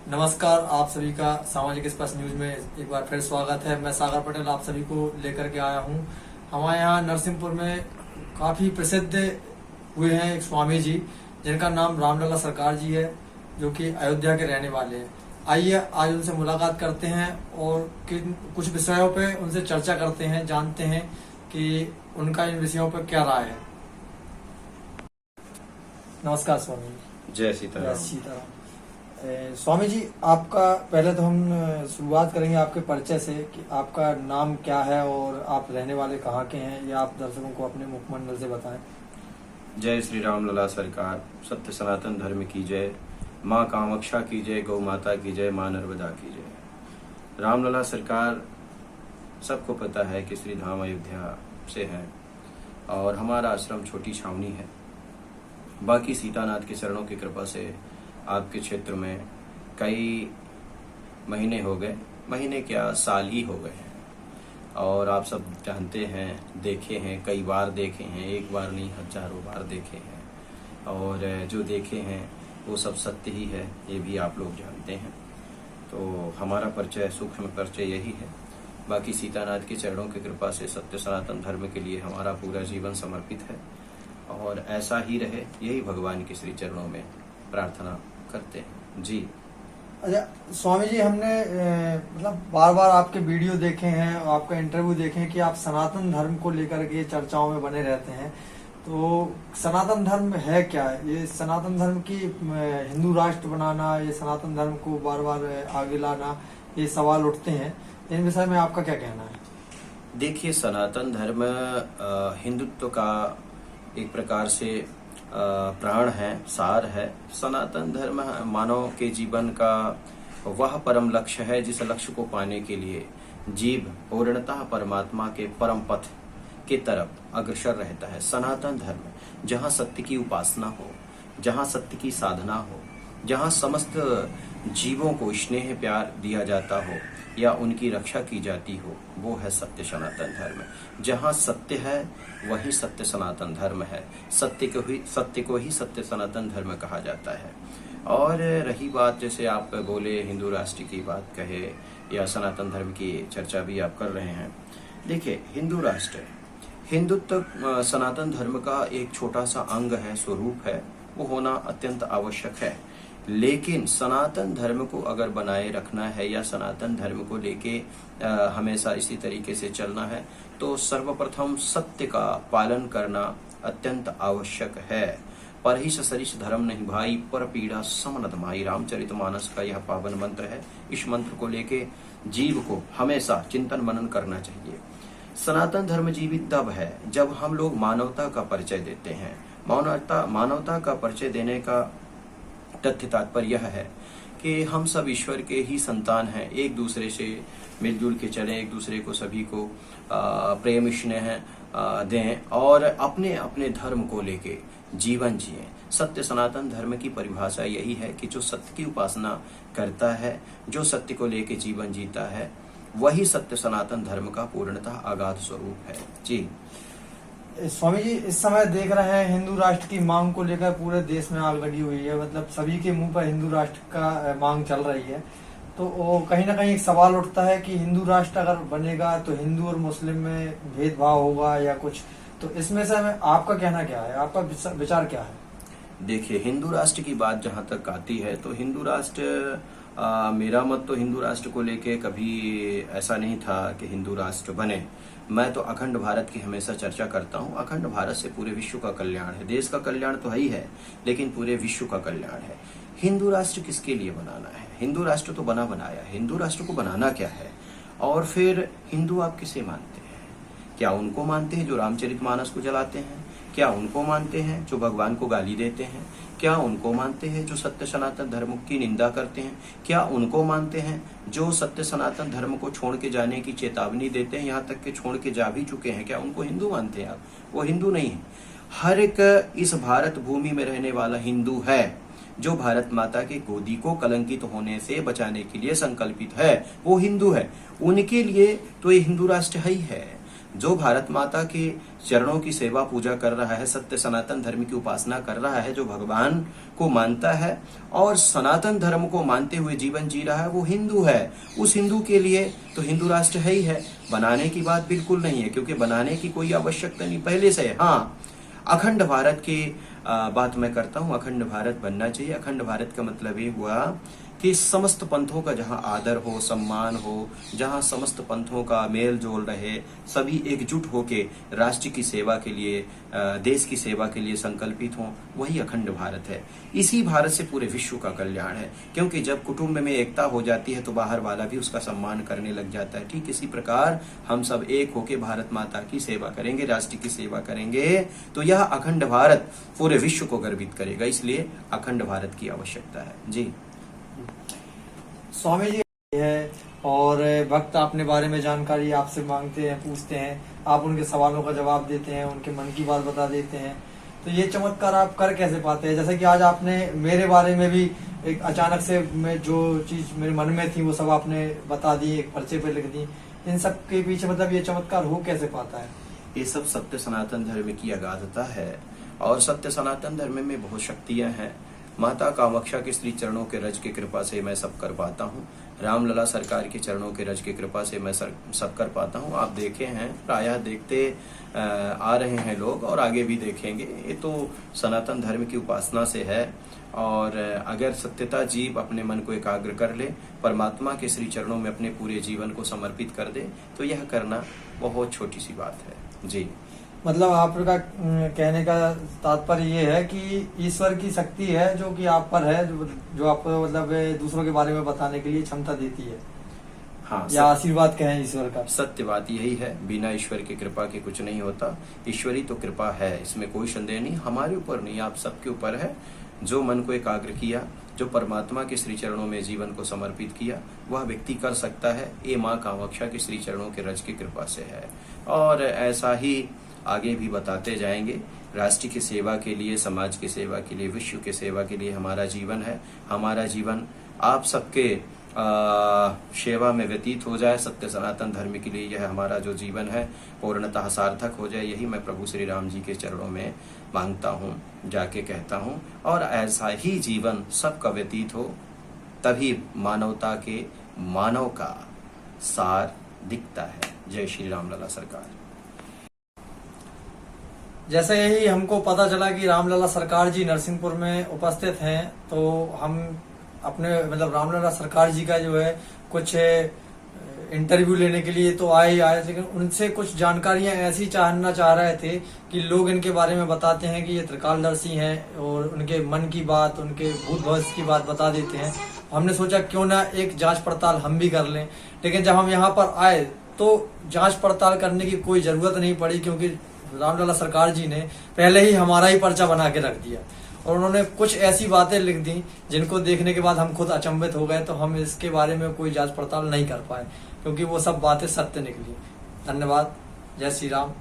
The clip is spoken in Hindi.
नमस्कार, आप सभी का सामाजिक स्पर्श न्यूज में एक बार फिर स्वागत है। मैं सागर पटेल आप सभी को लेकर के आया हूं। हमारे यहाँ नरसिंहपुर में काफी प्रसिद्ध हुए हैं एक स्वामी जी, जिनका नाम रामलला सरकार जी है, जो कि अयोध्या के रहने वाले हैं। आइए आज उनसे मुलाकात करते हैं और कुछ विषयों पे उनसे चर्चा करते हैं, जानते हैं कि उनका इन विषयों पर क्या राय है। नमस्कार स्वामी जी। जय सीताराम। जय सीताराम। स्वामी जी, आपका पहले तो हम शुरुआत करेंगे आपके परिचय से कि आपका नाम क्या है और आप रहने वाले कहाँ के हैं, या आप दर्शकों को अपने मुखमंडल से बताएं। जय श्री राम लला सरकार, सत्य सनातन धर्म की जय, माँ कामाक्षा की जय, गौ माता की जय, माँ नर्मदा की जय। रामलला सरकार सबको पता है कि श्री धाम अयोध्या से है और हमारा आश्रम छोटी छावनी है। बाकी सीतानाथ के चरणों की कृपा से आपके क्षेत्र में कई महीने हो गए, महीने क्या साल ही हो गए हैं, और आप सब जानते हैं, देखे हैं, कई बार देखे हैं, एक बार नहीं हजारों बार देखे हैं, और जो देखे हैं वो सब सत्य ही है, ये भी आप लोग जानते हैं। तो हमारा परिचय, सूक्ष्म परिचय यही है। बाकी सीतानाथ के चरणों की कृपा से सत्य सनातन धर्म के लिए हमारा पूरा जीवन समर्पित है, और ऐसा ही रहे, यही भगवान के श्री चरणों में प्रार्थना करते हैं जी। अच्छा स्वामी जी, हमने मतलब बार बार आपके वीडियो देखे हैं, आपका इंटरव्यू देखे हैं कि आप सनातन धर्म को लेकर के चर्चाओं में बने रहते हैं। तो सनातन धर्म है क्या? ये सनातन धर्म की हिंदू राष्ट्र बनाना, ये सनातन धर्म को बार बार आगे लाना, ये सवाल उठते हैं। इन विषय में आपका क्या कहना है? देखिए, सनातन धर्म हिंदुत्व का एक प्रकार से प्राण है, सार है। सनातन धर्म मानव के जीवन का वह परम लक्ष्य है जिस लक्ष्य को पाने के लिए जीव पूर्णतः परमात्मा के परम पथ के तरफ अग्रसर रहता है। सनातन धर्म जहाँ सत्य की उपासना हो, जहाँ सत्य की साधना हो, जहाँ समस्त जीवों को स्नेह प्यार दिया जाता हो या उनकी रक्षा की जाती हो, वो है सत्य सनातन धर्म। जहाँ सत्य है वही सत्य सनातन धर्म है। सत्य को ही सत्य सनातन धर्म कहा जाता है। और रही बात, जैसे आप बोले हिंदू राष्ट्र की बात कहे या सनातन धर्म की चर्चा भी आप कर रहे हैं। देखिए, हिंदू राष्ट्र, हिंदुत्व सनातन धर्म का एक छोटा सा अंग है, स्वरूप है, वो होना अत्यंत आवश्यक है। लेकिन सनातन धर्म को अगर बनाए रखना है या सनातन धर्म को लेके हमेशा इसी तरीके से चलना है, तो सर्वप्रथम सत्य का पालन करना अत्यंत आवश्यक है। पर ही सरिस धर्म नहीं भाई, पर पीड़ा समन धमाई, रामचरितमानस का यह पावन मंत्र है। इस मंत्र को लेके जीव को हमेशा चिंतन मनन करना चाहिए। सनातन धर्म जीवित तब है जब हम लोग मानवता का परिचय देते हैं। मानवता का परिचय देने का तथ्य तात्पर्य यह है कि हम सब ईश्वर के ही संतान हैं। एक दूसरे से मिलजुल के चलें, एक दूसरे को सभी को प्रेम स्नेह दें और अपने अपने धर्म को लेके जीवन जिएं। सत्य सनातन धर्म की परिभाषा यही है कि जो सत्य की उपासना करता है, जो सत्य को लेके जीवन जीता है, वही सत्य सनातन धर्म का पूर्णतः अगाध स्वरूप है जी। स्वामी जी, इस समय देख रहे हैं हिंदू राष्ट्र की मांग को लेकर पूरे देश में आग लगी हुई है। मतलब सभी के मुंह पर हिंदू राष्ट्र का मांग चल रही है। तो वो कहीं ना कहीं एक सवाल उठता है कि हिंदू राष्ट्र अगर बनेगा तो हिंदू और मुस्लिम में भेदभाव होगा या कुछ। तो इसमें से आपका कहना क्या है, आपका विचार क्या है? देखिए, हिंदू राष्ट्र की बात जहां तक आती है तो हिंदू राष्ट्र, मेरा मत तो हिंदू राष्ट्र को लेके कभी ऐसा नहीं था कि हिंदू राष्ट्र बने। मैं तो अखंड भारत की हमेशा चर्चा करता हूँ। अखंड भारत से पूरे विश्व का कल्याण है। देश का कल्याण तो है ही है, लेकिन पूरे विश्व का कल्याण है। हिंदू राष्ट्र किसके लिए बनाना है? हिंदू राष्ट्र तो बनाया। हिंदू राष्ट्र को बनाना क्या है? और फिर हिंदू आप किसे मानते हैं? क्या उनको मानते हैं जो रामचरितमानस को जलाते हैं? क्या उनको मानते हैं जो भगवान को गाली देते हैं? क्या उनको मानते हैं जो सत्य सनातन धर्म की निंदा करते हैं? क्या उनको मानते हैं जो सत्य सनातन धर्म को छोड़ के जाने की चेतावनी देते हैं, यहाँ तक कि छोड़ के जा भी चुके हैं? क्या उनको हिंदू मानते हैं आप? वो हिंदू नहीं है। हर एक इस भारत भूमि में रहने वाला हिंदू है जो भारत माता के गोदी को कलंकित होने से बचाने के लिए संकल्पित है, वो हिंदू है। उनके लिए तो ये हिंदू राष्ट्र है ही है। जो भारत माता के चरणों की सेवा पूजा कर रहा है, सत्य सनातन धर्म की उपासना कर रहा है, जो भगवान को मानता है और सनातन धर्म को मानते हुए जीवन जी रहा है, वो हिंदू है। उस हिंदू के लिए तो हिंदू राष्ट्र है ही है, बनाने की बात बिल्कुल नहीं है, क्योंकि बनाने की कोई आवश्यकता नहीं पहले से है। हाँ, अखंड भारत की बात मैं करता हूँ, अखंड भारत बनना चाहिए। अखंड भारत का मतलब ये हुआ कि समस्त पंथों का जहाँ आदर हो, सम्मान हो, जहाँ समस्त पंथों का मेल जोल रहे, सभी एकजुट होके राष्ट्र की सेवा के लिए, देश की सेवा के लिए संकल्पित हों, वही अखंड भारत है। इसी भारत से पूरे विश्व का कल्याण है, क्योंकि जब कुटुंब में एकता हो जाती है तो बाहर वाला भी उसका सम्मान करने लग जाता है। ठीक इसी प्रकार हम सब एक होके भारत माता की सेवा करेंगे, राष्ट्र की सेवा करेंगे, तो यह अखंड भारत पूरे विश्व को गर्वित करेगा। इसलिए अखंड भारत की आवश्यकता है। जी स्वामी जी है और भक्त अपने बारे में जानकारी आपसे मांगते हैं, पूछते हैं, आप उनके सवालों का जवाब देते हैं, उनके मन की बात बता देते हैं। तो ये चमत्कार आप कर कैसे पाते हैं? जैसे कि आज आपने मेरे बारे में भी एक अचानक से मैं जो चीज मेरे मन में थी वो सब आपने बता दी, एक पर्चे पे लिख दी। इन सब के पीछे मतलब ये चमत्कार हो कैसे पाता है? ये सब सत्य सनातन धर्म की अगाधता है और सत्य सनातन धर्म में बहुत शक्तियां हैं। माता कामाक्षा के श्री चरणों के रज की कृपा से मैं सब कर पाता हूँ। रामलला सरकार के चरणों के रज की कृपा से मैं सब कर पाता हूँ। आप देखे हैं, प्रायः देखते आ रहे हैं लोग और आगे भी देखेंगे। ये तो सनातन धर्म की उपासना से है और अगर सत्यता जीव अपने मन को एकाग्र कर ले, परमात्मा के श्री चरणों में अपने पूरे जीवन को समर्पित कर दे, तो यह करना बहुत छोटी सी बात है। जी, मतलब आपका कहने का तात्पर्य ये है कि ईश्वर की शक्ति है जो कि आप पर है, जो आपको मतलब दूसरों के बारे में बताने के लिए क्षमता देती है। हाँ, या आशीर्वाद कहें ईश्वर का। सत्य बात यही है, बिना ईश्वर की कृपा के कुछ नहीं होता। ईश्वरी तो कृपा है, इसमें कोई संदेह नहीं। हमारे ऊपर नहीं, आप सबके ऊपर है। जो मन को एकाग्र किया, जो परमात्मा के श्री चरणों में जीवन को समर्पित किया, वह व्यक्ति कर सकता है। ये माँ कामाक्षा के श्री चरणों के रज की कृपा से है और ऐसा ही आगे भी बताते जाएंगे। राष्ट्र की सेवा के लिए, समाज की सेवा के लिए, विश्व की सेवा के लिए हमारा जीवन है। हमारा जीवन आप सबके सेवा में व्यतीत हो जाए, सत्य सनातन धर्म के लिए यह हमारा जो जीवन है पूर्णतः सार्थक हो जाए, यही मैं प्रभु श्री राम जी के चरणों में मांगता हूँ, जाके कहता हूँ। और ऐसा ही जीवन सबका व्यतीत हो, तभी मानवता के मानव का सार दिखता है। जय श्री राम लला सरकार। जैसे यही हमको पता चला कि रामलला सरकार जी नरसिंहपुर में उपस्थित हैं, तो हम अपने मतलब रामलला सरकार जी का जो है कुछ इंटरव्यू लेने के लिए तो आए, लेकिन उनसे कुछ जानकारियां ऐसी जानना चाह रहे थे कि लोग इनके बारे में बताते हैं कि ये त्रिकालदर्शी हैं और उनके मन की बात, उनके भूत भविष्य की बात बता देते हैं। हमने सोचा क्यों ना एक जांच पड़ताल हम भी कर लें, लेकिन जब हम यहाँ पर आए तो जांच पड़ताल करने की कोई जरूरत नहीं पड़ी, क्योंकि रामलला सरकार जी ने पहले ही हमारा ही पर्चा बना के रख दिया और उन्होंने कुछ ऐसी बातें लिख दी जिनको देखने के बाद हम खुद अचंभित हो गए। तो हम इसके बारे में कोई जांच पड़ताल नहीं कर पाए, क्योंकि वो सब बातें सत्य निकली। धन्यवाद। जय श्री राम।